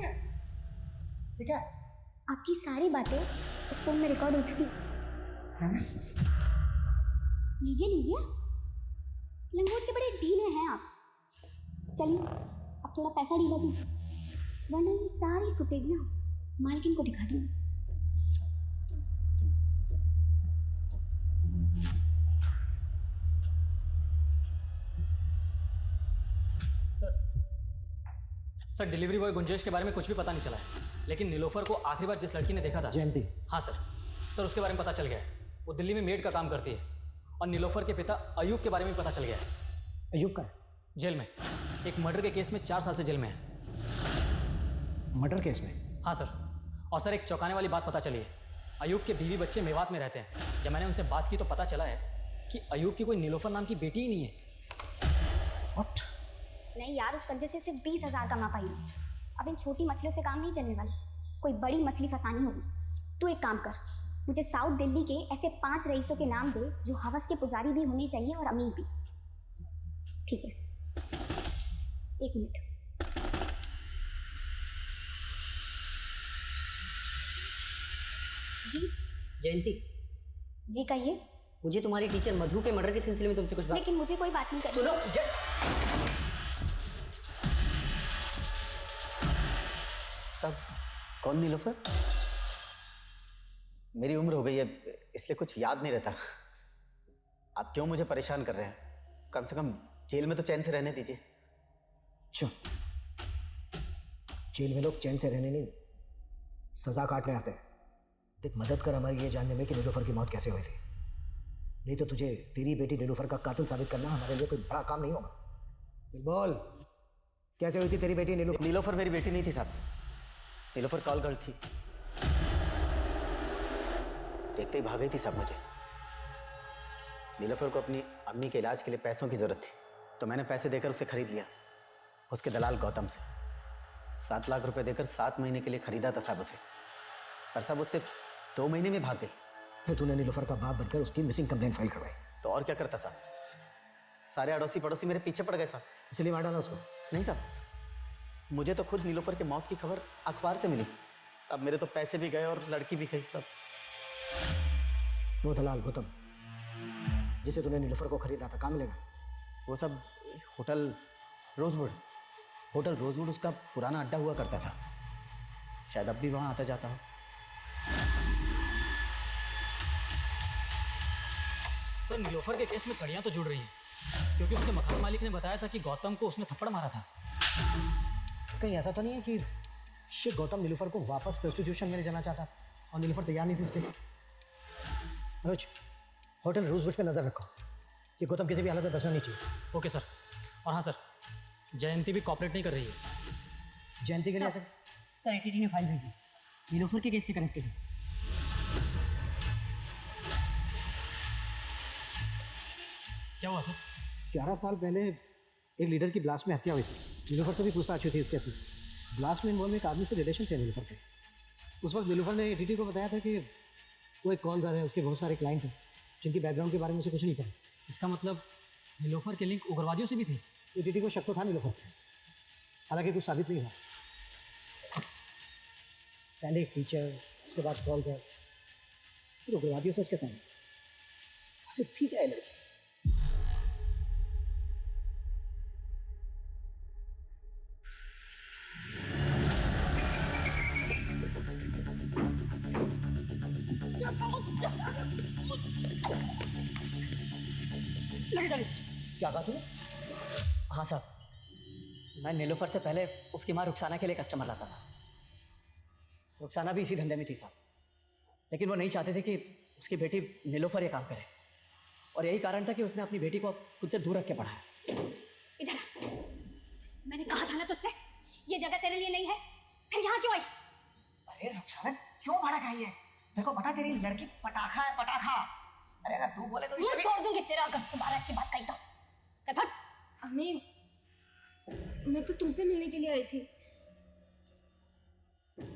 है। ठीक है, आपकी सारी बातें इस फोन में रिकॉर्ड हो चुकी। लीजिए लीजिए, लंगोट के बड़े ढीले हैं आप। चलिए अब थोड़ा पैसा ढीला कीजिए, वरना ये सारी फुटेज ना मालकिन को दिखा दूंगी। सर डिलीवरी बॉय गुंजेश के बारे में कुछ भी पता नहीं चला है, लेकिन नीलोफर को आखिरी बार जिस लड़की ने देखा था जयंती। हाँ सर उसके बारे में पता चल गया है। वो दिल्ली में मेड का काम करती है। और नीलोफर के पिता अयूब के बारे में भी पता चल गया है। अयूब का जेल में एक मर्डर के केस में 4 साल से जेल में है। मर्डर केस में? हाँ सर। और सर एक चौंकाने वाली बात पता चली है, अयूब के बीवी बच्चे मेवात में रहते हैं। जब मैंने उनसे बात की तो पता चला है कि अयूब की कोई नीलोफर नाम की बेटी ही नहीं है। What? नहीं यार, उस कंजे से सिर्फ 20,000 कमा पाई है। अब इन छोटी मछलियों से काम नहीं चलने वाला, कोई बड़ी मछली फंसानी होगी। तू एक काम कर, मुझे साउथ दिल्ली के ऐसे 5 रईसों के नाम दे जो हवस के पुजारी भी होने चाहिए और अमीर भी। ठीक है, 1 मिनट। जी जयंती जी कहिए। मुझे तुम्हारी टीचर मधु के मर्डर के सिलसिले में तुमसे कुछ बात। लेकिन मुझे कोई बात नहीं करनी। सुनो सब कौन नीलोफर? मेरी उम्र हो गई है इसलिए कुछ याद नहीं रहता। आप क्यों मुझे परेशान कर रहे हैं? कम से कम जेल में तो चैन से रहने दीजिए। अच्छा, जेल में लोग चैन से रहने नहीं, सजा काटने आते हैं। देख, मदद कर हमारी ये जानने में कि नीलोफर की मौत कैसे हुई थी। नहीं तो तुझे तेरी बेटी नीलोफर का कातिल साबित करना हमारे लिए कोई बड़ा काम नहीं होगा। चल बोल, कैसे हुई थी तेरी बेटी नीलोफर? नीलोफर मेरी बेटी नहीं थी साहब, नीलोफर कॉल गर्ल थी। देखते ही भाग गई थी साहब मुझे। नीलोफर को अपनी अम्मी के इलाज के लिए पैसों की जरूरत थी, तो मैंने पैसे देकर उसे खरीद लिया उसके दलाल गौतम से। 7 लाख रुपए देकर 7 महीने के लिए खरीदा था साहब उसे, पर साहब उससे 2 महीने में भाग गई। फिर तूने नीलोफर का बाप बनकर उसकी मिसिंग कंप्लेंट फाइल करवाई। तो और क्या करता साहब, सारे अड़ोसी पड़ोसी मेरे पीछे पड़ गए साहब। इसलिए मार डाला उसको? नहीं साहब, मुझे तो खुद नीलोफर के मौत की खबर अखबार से मिली साहब। मेरे तो पैसे भी गए और लड़की भी गई साहब। वो दलाल गौतम जिसे तूने नीलोफर को खरीदा था, कहाँ मिलेगा? वो सब होटल रोजवुड उसका पुराना अड्डा हुआ करता था, शायद अब भी वहाँ आता जाता हो। सर नीलोफर के केस में कड़ियाँ तो जुड़ रही हैं, क्योंकि उसके मकान मालिक ने बताया था कि गौतम को उसने थप्पड़ मारा था। कहीं ऐसा तो नहीं है कि शिट गौतम नीलोफर को वापस प्रोस्टिट्यूशन में ले जाना चाहता और नीलोफर तैयार नहीं थी इसके लिए? मनोज, होटल रोजवुड पे नजर रखो कि गौतम किसी भी हालत में बचना नहीं चाहिए। Okay sir. और हाँ सर, जयंती भी कॉपरेट नहीं कर रही है। जयंती के लिए ऐसे सर एटीटी ने फाइल भेजी, नीलोफर के केस से कनेक्टेड है। क्या हुआ सर? 11 साल पहले एक लीडर की ब्लास्ट में हत्या हुई थी। नीलोफर से भी पूछताछ हुई थी इस केस में। इस ब्लास्ट में इन्वॉल्व एक आदमी से रिलेशन थे नीलोफर के। उस वक्त नीलोफर ने एटीटी को बताया था कि वो एक कॉल कर रहे हैं, उसके बहुत सारे क्लाइंट हैं जिनकी बैकग्राउंड के बारे में उसे कुछ नहीं पता। इसका मतलब नीलोफर के लिंक उग्रवादियों से भी थी? एटीटी को शक तो था नीलोफर पे, हालांकि कुछ साबित नहीं हुआ। पहले एक टीचर, उसके बाद कॉल कर, फिर उग्रवादियों से उसके सामने। आखिर ठीक है लड़की। क्या कहा तूने? हाँ साहब, मैं नीलोफर से पहले उसकी माँ रुखसाना के लिए कस्टमर लाता था। रुखसाना भी इसी धंधे में थी साहब, लेकिन वो नहीं चाहते थे कि उसकी बेटी नीलोफर ये काम करे, और यही कारण था कि उसने अपनी बेटी को खुद से दूर रख के पढ़ाया। इधर आ। मैंने कहा था ना तुझसे, ये जगह तेरे लिए नहीं है, फिर यहाँ क्यों आई? अरे रुखसाना क्यों भड़क रही है? तेरे को पता तेरी लड़की पटाखा है, पटाखा। अरे अगर तू बोले तो मुंह तोड़ दूंगी तेरा अगर दोबारा ऐसी बात कही तो। फट। अम्मी, मैं तो तुमसे मिलने के लिए आई थी।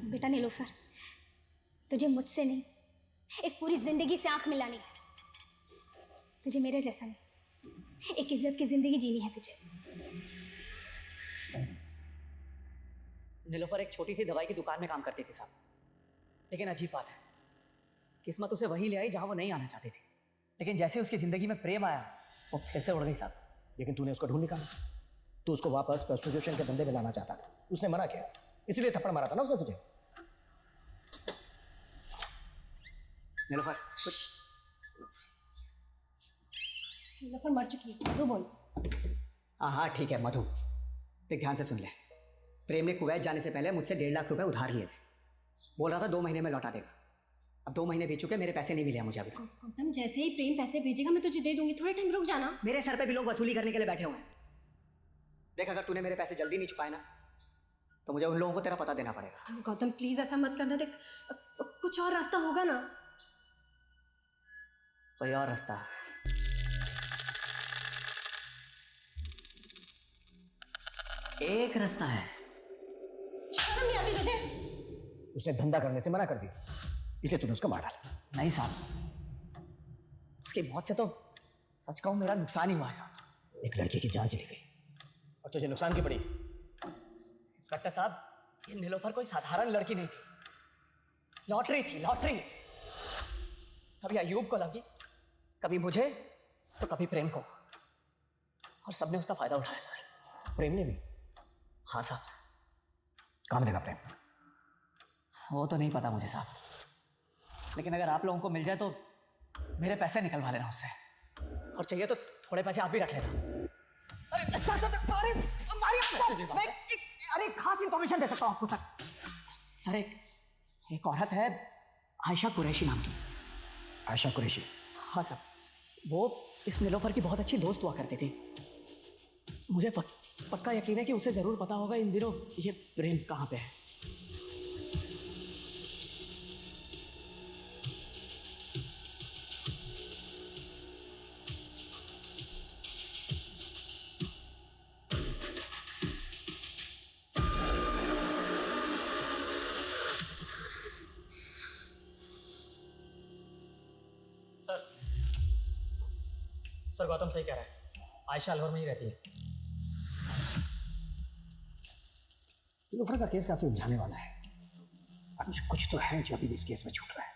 बेटा नीलोफर, तुझे मुझसे नहीं, इस पूरी जिंदगी से आंख मिलानी है। तुझे मेरे जैसा नहीं, एक इज्जत की जिंदगी जीनी है तुझे। नीलोफर एक छोटी सी दवाई की दुकान में काम करती थी साहब, लेकिन अजीब बात है, किस्मत उसे वहीं ले आई जहां वो नहीं आना चाहती थी। लेकिन जैसे उसकी जिंदगी में प्रेम आया, वो फिर से उड़ गई साहब। लेकिन तूने उसको ढूंढ निकाला, तू उसको वापस प्रोस्टिट्यूशन के धंधे में लाना चाहता था, उसने मना किया, इसलिए थप्पड़ मारा था ना उसने तुझे। नीलोफर नीलोफर मर चुकी है, मधु बोल। हाँ हाँ ठीक है मधु, देख ध्यान से सुन ले, प्रेम ने कुवैत जाने से पहले मुझसे 1.5 लाख रुपए उधार लिए थे। बोल रहा था 2 महीने में लौटा देगा। अब 2 महीने बीत चुके, मेरे पैसे नहीं मिले हैं मुझे अभी तक। गौतम, जैसे ही प्रेम पैसे भेजेगा मैं तुझे दे दूंगी, थोड़ा टाइम रुक जाना। मेरे सर पे भी लोग वसूली करने के लिए बैठे हुए हैं। देख, अगर तूने मेरे पैसे जल्दी नहीं चुकाए ना तो मुझे उन लोगों को तेरा पता देना पड़ेगा। गौतम प्लीज ऐसा मत करना। देख कुछ और रास्ता होगा ना। कोई और रास्ता? एक रास्ता है। शर्म नहीं आती तुझे? उसने धंधा करने से मना कर दिया, इसलिए तूने उसको मार डाला। नहीं साहब, उसकी मौत से तो सच कहूं मेरा नुकसान ही हुआ है साहब। एक लड़की की जान चली गई और तुझे नुकसान की पड़ी। इंस्पेक्टर साहब, ये नीलोफर कोई साधारण लड़की नहीं थी, लॉटरी थी, लॉटरी। कभी अयूब को लगी, कभी मुझे, तो कभी प्रेम को, और सबने उसका फायदा उठाया सर। प्रेम ने भी? हाँ साहब। कहाँ मिलेगा प्रेम? वो तो नहीं पता मुझे साहब, लेकिन अगर आप लोगों को मिल जाए तो मेरे पैसे निकलवा लेना उससे, और चाहिए तो थोड़े पैसे आप भी रख लेना। अरे सर, अरे खास इंफॉर्मेशन दे सकता हूँ आपको सर। सर, एक औरत है आयशा कुरैशी नाम की। आयशा कुरैशी? हाँ सर, वो इस नीलोफर की बहुत अच्छी दोस्त हुआ करती थी। मुझे पक्का यकीन है कि उसे जरूर पता होगा इन दिनों ये प्रेम कहाँ पे है। सर गौतम सही कह रहा है, आयशा अलवर में ही रहती है। नीलोफर का केस काफी उलझाने वाला है, और मुझे कुछ तो है जो अभी भी इस केस में छूट रहा है।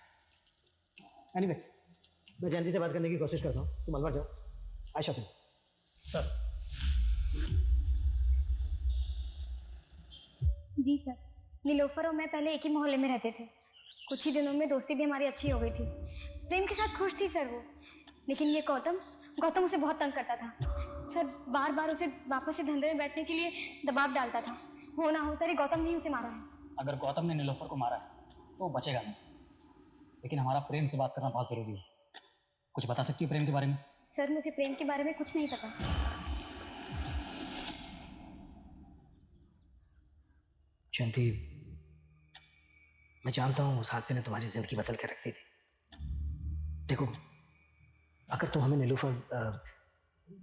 एनीवे, मैं जयंती से बात करने की कोशिश करता हूँ, तुम अलवर जाओ। आयशा से। सर। जी सर, नीलोफर और मैं पहले एक ही मोहल्ले में रहते थे। कुछ ही दिनों में दोस्ती भी हमारी अच्छी हो गई थी। प्रेम के साथ खुश थी सर वो, लेकिन ये गौतम उसे बहुत तंग करता था सर। बार बार उसे वापस से धंधे में बैठने के लिए दबाव डालता था। हो ना हो सर, ये गौतम ने उसे मारा है। अगर गौतम ने नीलोफर को मारा है तो वो बचेगा नहीं, लेकिन हमारा प्रेम से बात करना बहुत ज़रूरी है। कुछ बता सकती हो प्रेम के बारे में? सर, मुझे प्रेम के बारे में कुछ नहीं पता। जयंती, मैं जानता हूँ उस हादसे ने तुम्हारी जिंदगी बदल कर रख दी थी। देखो, अगर तुम हमें नीलोफर,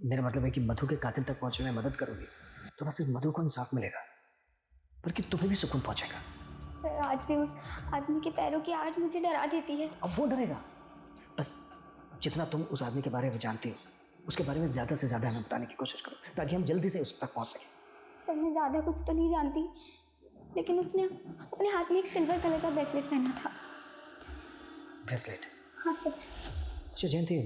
मेरा मतलब है कि मधु के कातिल तक पहुंचने में मदद करोगी तो न सिर्फ मधु को इंसाफ मिलेगा बल्कि तुम्हें भी सुकून पहुंचेगा। सर, आज भी उस आदमी के पैरों की आहट मुझे डरा देती है। अब वो डरेगा, बस जितना तुम उस आदमी के बारे में जानती हो उसके बारे में ज़्यादा से ज़्यादा हमें बताने की कोशिश करो, ताकि हम जल्दी से उस तक पहुंच सकें। सर, मैं ज़्यादा कुछ तो नहीं जानती, लेकिन उसने अपने हाथ में एक सिल्वर कलर का ब्रेसलेट पहना था। ब्रेसलेट? हाँ सर। अच्छा जयंती,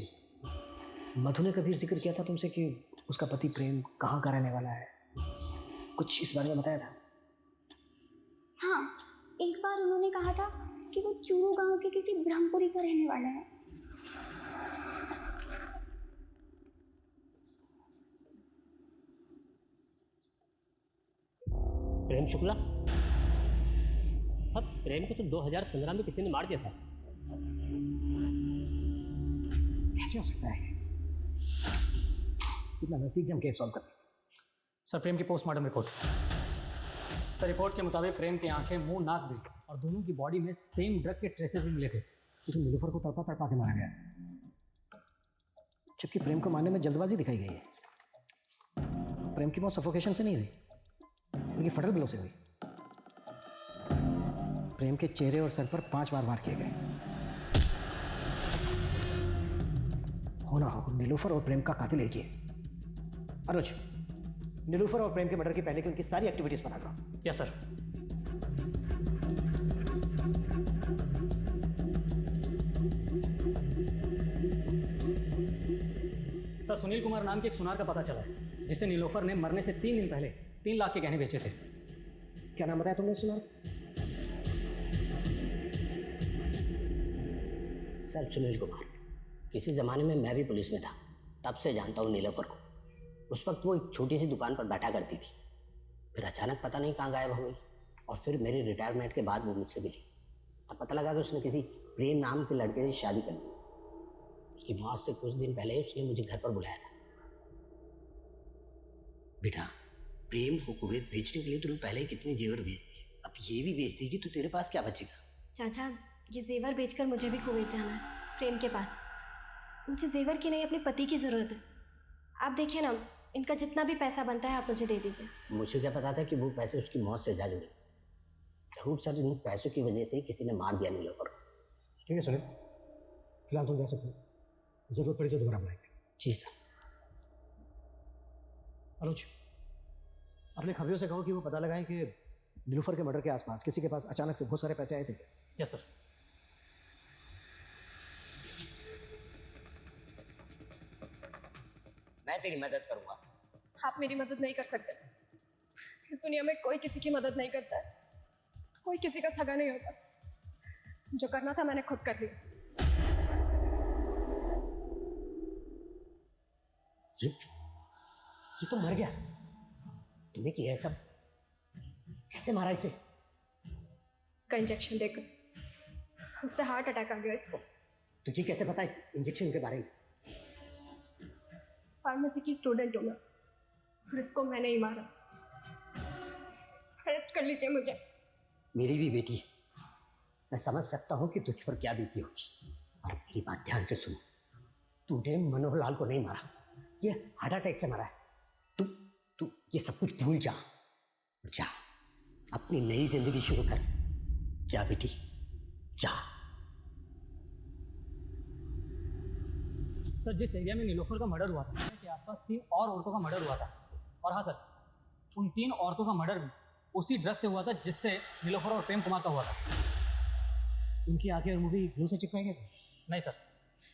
मधु ने कभी जिक्र किया था तुमसे कि उसका पति प्रेम कहाँ का रहने वाला है? कुछ इस बारे में बताया था? हाँ, एक बार उन्होंने कहा था कि वो चूरू गांव के किसी ब्रह्मपुरी का रहने वाला है। प्रेम शुक्ला? सब प्रेम को तो 2015 में किसी ने मार दिया था। कैसे हो सकता है? कितना नजदीक हम केस सॉल्व करते हैं। सर, प्रेम की पोस्टमार्टम रिपोर्ट। सर, रिपोर्ट के मुताबिक प्रेम की आंखें, मुंह, नाक, दिल और दोनों की बॉडी में सेम ड्रग के ट्रेसेस भी मिले थे, लेकिन नीलोफर को तड़पा तड़पा के मारा गया, जबकि प्रेम को मारने में जल्दबाजी दिखाई गई है। प्रेम की मौत सफोकेशन से नहीं हुई, बल्कि फटल ब्लो से हुई। प्रेम के चेहरे और सर पर 5 बार वार किए गए। हो ना हो, नीलोफर और प्रेम का कातिल एक ही है। अनुज, नीलोफर और प्रेम के मर्डर की पहले की उनकी सारी एक्टिविटीज बता दो। Yes sir. Sir, Sunil Kumar नाम के एक सुनार का पता चला है, जिसे नीलोफर ने मरने से 3 दिन पहले 3 लाख के गहने बेचे थे। क्या नाम बताया तुमने सुनार? सर, सुनील कुमार। किसी ज़माने में मैं भी पुलिस में था, तब से जानता हूँ नीलोफर को। उस वक्त वो एक छोटी सी दुकान पर बैठा करती थी। फिर अचानक पता नहीं कहाँ गायब हो गई, और फिर मेरी रिटायरमेंट के बाद वो मुझसे मिली। तब पता लगा कि उसने किसी प्रेम नाम के लड़के से शादी कर ली। उसकी मौत से कुछ दिन पहले उसने मुझे घर पर बुलाया था। बेटा, प्रेम को कुवैत भेजने के लिए तूने पहले ही कितने जेवर भेज दिए, अब ये भी भेज देगी तो तेरे पास क्या बचेगा? चाचा, ये जेवर बेचकर मुझे भी कुवैत जाना है, प्रेम के पास। मुझे जेवर की नहीं, अपने पति की ज़रूरत है। आप देखिए ना, इनका जितना भी पैसा बनता है आप मुझे दे दीजिए। मुझे क्या पता था कि वो पैसे उसकी मौत से जा जुड़े। जरूर सर, इन पैसों की वजह से किसी ने मार दिया नीलोफर। ठीक है सुनील, फिलहाल तुम जा सकते हो, जरूरत पड़ी तो दोबारा बुलाएंगे। जी सर। अनुज, अपने खबरियों से कहो कि वो पता लगाएं कि नीलोफर के मर्डर के आसपास किसी के पास अचानक से बहुत सारे पैसे आए थे। Yes sir. मैं तेरी मदद करूंगा। आप मेरी मदद नहीं कर सकते। इस दुनिया में कोई किसी की मदद नहीं करता है, कोई किसी का सगा नहीं होता। जो करना था मैंने खुद कर लिया। ये तो मर गया। तूने किया है सब? कैसे मारा इसे? का इंजेक्शन देकर उससे हार्ट अटैक आ गया इसको। तुझे कैसे पता इस इंजेक्शन के बारे में? फार्मेसी की स्टूडेंट हूँ मैं, और इसको मैंने ही मारा। अरेस्ट कर लीजिए मुझे। मेरी भी बेटी, मैं समझ सकता हूँ कि तुझ पर क्या बीती होगी, और मेरी बात ध्यान से सुनो। तूने मनोहर लाल को नहीं मारा, ये हार्ट अटैक से मरा है। तू ये सब कुछ भूल जा। जा, अपनी नई जिंदगी शुरू कर। जा बेटी, जा। सर, जिस एरिया में नीलोफर का मर्डर हुआ था के आसपास 3 और औरतों का मर्डर हुआ था। और हाँ सर, उन 3 औरतों का मर्डर भी उसी ड्रग से हुआ था जिससे नीलोफर और प्रेम कुमार का हुआ था। उनकी आंखें और मूवी ग्लू से चिपकाई गई? नहीं सर,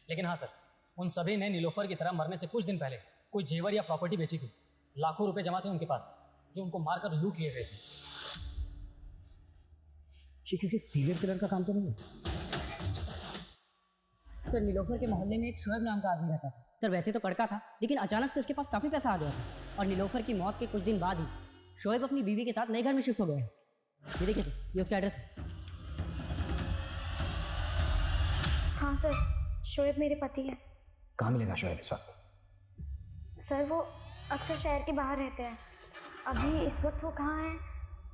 लेकिन हाँ सर, उन सभी ने नीलोफर की तरह मरने से कुछ दिन पहले कोई जेवर या प्रॉपर्टी बेची थी। लाखों रुपए जमा थे उनके पास, जो उनको मारकर लूट लिए गए थे। ये किसी सीरियल किलर का काम तो नहीं है? सर, नीलोफर के मोहल्ले में एक शोएब नाम का आदमी रहता था। सर, वैसे तो कड़का था, लेकिन अचानक से उसके पास काफ़ी पैसा आ गया था, और नीलोफर की मौत के कुछ दिन बाद ही शोएब अपनी बीवी के साथ नए घर में शिफ्ट हो गए। ये देखिए सर, ये उसका एड्रेस है। हाँ सर, शोएब मेरे पति हैं। कहाँ मिलेगा शोएब इस वक्त? सर, वो अक्सर शहर के बाहर रहते हैं। अभी इस वक्त वो कहाँ हैं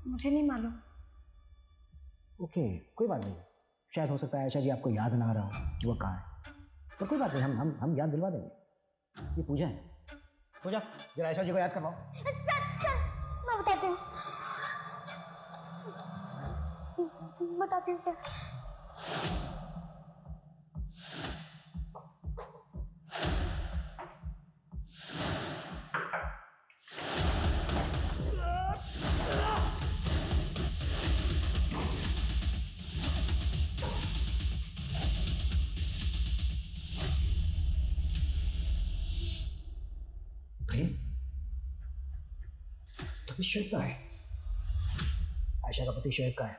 मुझे नहीं मालूम। ओके, कोई बात नहीं। शायद हो सकता है आयशा जी आपको याद ना आ रहा हो कि वो कहाँ है, पर कोई बात नहीं, हम याद दिलवा देंगे। ये पूजा है। पूजा, जरा आयशा जी को याद करवाओ। सर, मैं बताती हूँ सर। शोएब का है? आयशा का पति शोएब का है।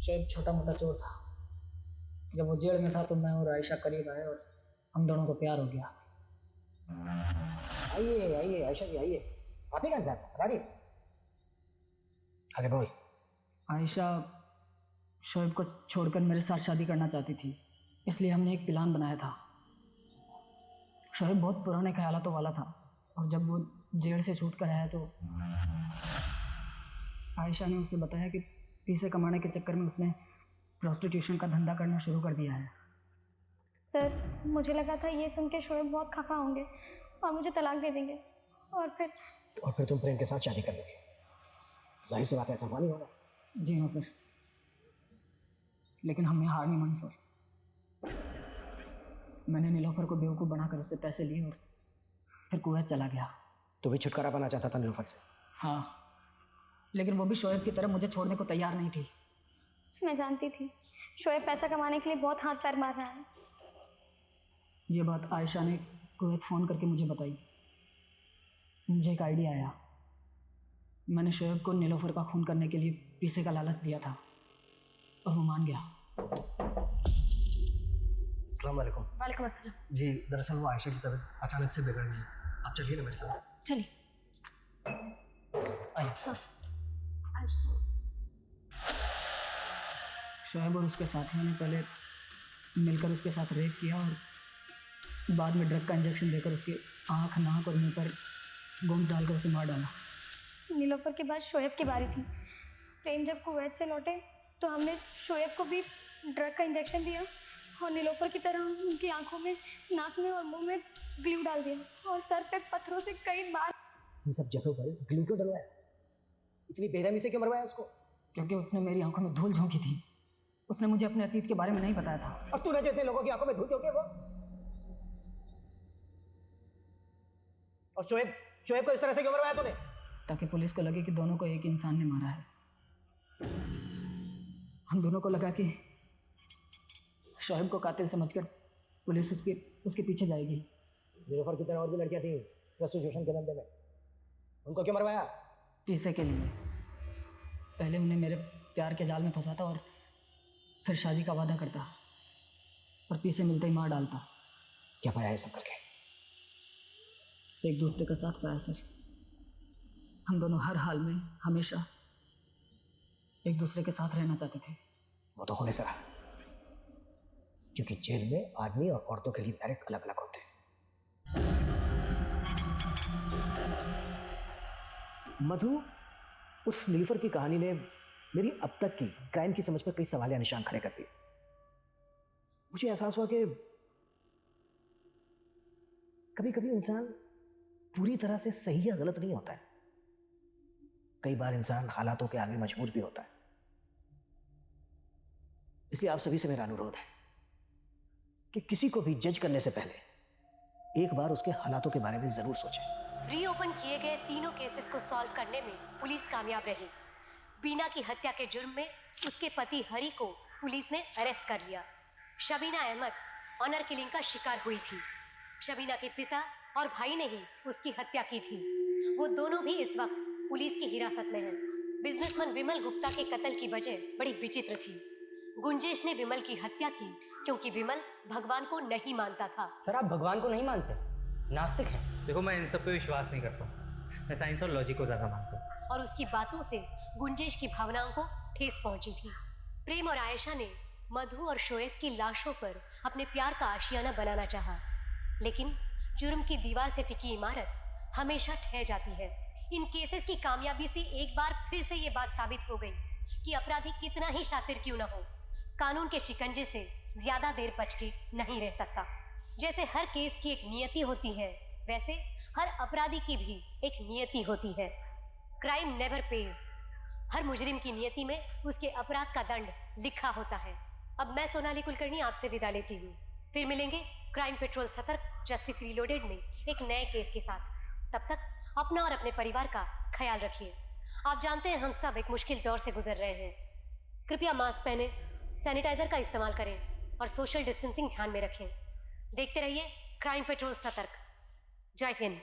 शोएब छोटा मोटा चोर था। जब वो जेल में था तो मैं और आयशा करीब आए और हम दोनों को प्यार हो गया। आइए आइए आयशा जी, आइए। आप ही कहाँ से बता दिए? आगे बोल। आयशा शोएब को छोड़कर मेरे साथ शादी करना चाहती थी, इसलिए हमने एक प्लान बनाया था। शोएब बहुत पुराने ख्यालातों वाला था, और जब वो जेल से छूट कर आया तो आयशा ने उससे बताया कि पैसे कमाने के चक्कर में उसने प्रोस्टिट्यूशन का धंधा करना शुरू कर दिया है। सर, मुझे लगा था ये सुन के शोएब बहुत खफा होंगे और मुझे तलाक दे देंगे, और फिर तुम प्रेम के साथ शादी कर लोगे। जाहिर सी बात है, ऐसा हुआ नहीं होगा। जी हाँ सर, लेकिन हमने हार नहीं मानी सर। मैंने नीलोफर को बेवकूफ़ बनाकर उससे पैसे लिए और फिर कुवैत चला गया। तो भी छुटकारा पाना चाहता था नीलोफर से? हाँ, लेकिन वो भी शोएब की तरह मुझे छोड़ने को तैयार नहीं थी। मैं जानती थी शोएब पैसा कमाने के लिए बहुत हाथ पैर मार रहा है। ये बात आयशा ने कुवैत फ़ोन करके मुझे बताई। मुझे एक आइडिया आया। मैंने शोएब को नीलोफर का खून करने के लिए पैसे का लालच दिया था, और वो मान गया। अस्सलाम वालेकुम। वालेकुम अस्सलाम। जी, दरअसल वो आयशा की तबीयत अचानक से बिगड़ गई। आप चलिए ना मेरे साथ। चलिए। शोएब और उसके साथियों ने पहले मिलकर उसके साथ रेप किया और बाद में ड्रग का इंजेक्शन देकर उसकी आँख, नाक और मुंह पर गोंद डालकर उसे मार डाला। नीलोफर के बाद शोएब की बारी थी। प्रेम जब कुवैत से लौटे तो हमने शोएब को भी ड्रग का इंजेक्शन दिया और नीलोफर की तरह उनकी आंखों में, नाक में और मुंह में ग्लू डाल दिया और सर पे पत्थरों से कई बार। इन सब जगहों पर ग्लू क्यों डलवाया? इतनी बेरहमी से क्यों मरवाया उसको? क्योंकि उसने मेरी आंखों में धूल झोंकी थी। उसने मुझे अपने अतीत के बारे में नहीं बताया था। अब तूने जो इतने लोगों की आंखों में धूल झोंकी वो, और शोएब को इस तरह से क्यों मरवाया तूने? ताकि पुलिस को लगे कि दोनों को एक इंसान ने मारा है। हम दोनों को लगा कि शोएब को कातिल समझकर पुलिस उसके पीछे जाएगी। नीलोफर की तरह और भी लड़कियां थी प्रोस्टिट्यूशन के धंधे में, उनको क्यों मरवाया? पैसे के लिए। पहले उन्हें मेरे प्यार के जाल में फंसाता और फिर शादी का वादा करता और पैसे मिलते ही मार डालता। क्या पाया है सब करके? एक दूसरे का साथ पाया सर। हम दोनों हर हाल में हमेशा एक दूसरे के साथ रहना चाहते थे। वो तो होने से रहा, क्योंकि जेल में आदमी और औरतों के लिए बैरक अलग अलग होते हैं। मधु उस नीलोफर की कहानी ने मेरी अब तक की क्राइम की समझ पर कई सवाल या निशान खड़े कर दिए। मुझे एहसास हुआ कि कभी कभी इंसान पूरी तरह से सही या गलत नहीं होता है। कई बार इंसान हालातों के आगे मजबूर भी होता है। इसलिए आप सभी से मेरा अनुरोध है कि किसी को भी जज करने से पहले एक बार उसके हालातों के बारे में जरूर सोचें। रीओपन किए गए तीनों केसेस को सॉल्व करने में पुलिस कामयाब रही। बीना की हत्या के जुर्म में उसके पति हरी को पुलिस ने अरेस्ट कर लिया। शबीना अहमद ऑनर किलिंग का शिकार हुई थी। शबीना के पिता और भाई ने ही उसकी हत्या की थी। वो दोनों भी इस वक्त पुलिस की हिरासत में हैं। बिजनेसमैन विमल गुप्ता के कत्ल की वजह बड़ी विचित्र थी। गुंजेश ने विमल की हत्या की क्योंकि विमल भगवान को नहीं मानता था। सर आप भगवान को नहीं मानते, नास्तिक हैं। देखो मैं इन सब पे विश्वास नहीं करता हूँ, मैं साइंस और लॉजिक को ज़्यादा मानता हूँ। और उसकी बातों से गुंजेश की भावनाओं को ठेस पहुंची थी। प्रेम और आयशा ने मधु और शोएब की लाशों पर अपने प्यार का आशियाना बनाना चाहा, लेकिन जुर्म की दीवार से टिकी इमारत हमेशा ढह जाती है। इन केसेस की कामयाबी से एक बार फिर से ये बात साबित हो गई कि अपराधी कितना ही शातिर क्यों न हो, कानून के शिकंजे से ज्यादा देर बच के नहीं रह सकता। जैसे हर केस की एक नियति होती है, वैसे हर अपराधी की भी एक नियति होती है। Crime never page. हर मुजरिम की नियति में उसके अपराध का दंड लिखा होता है। अब मैं सोनाली कुलकर्णी आपसे विदा लेती हूँ। फिर मिलेंगे क्राइम पेट्रोल सतर्क जस्टिस रीलोडेड में एक नए केस के साथ। तब तक अपना और अपने परिवार का ख्याल रखिए। आप जानते हैं हम सब एक मुश्किल दौर से गुजर रहे हैं। कृपया मास्क पहने, सैनिटाइजर का इस्तेमाल करें और सोशल डिस्टेंसिंग ध्यान में रखें। देखते रहिए क्राइम पेट्रोल सतर्क। जय हिंद।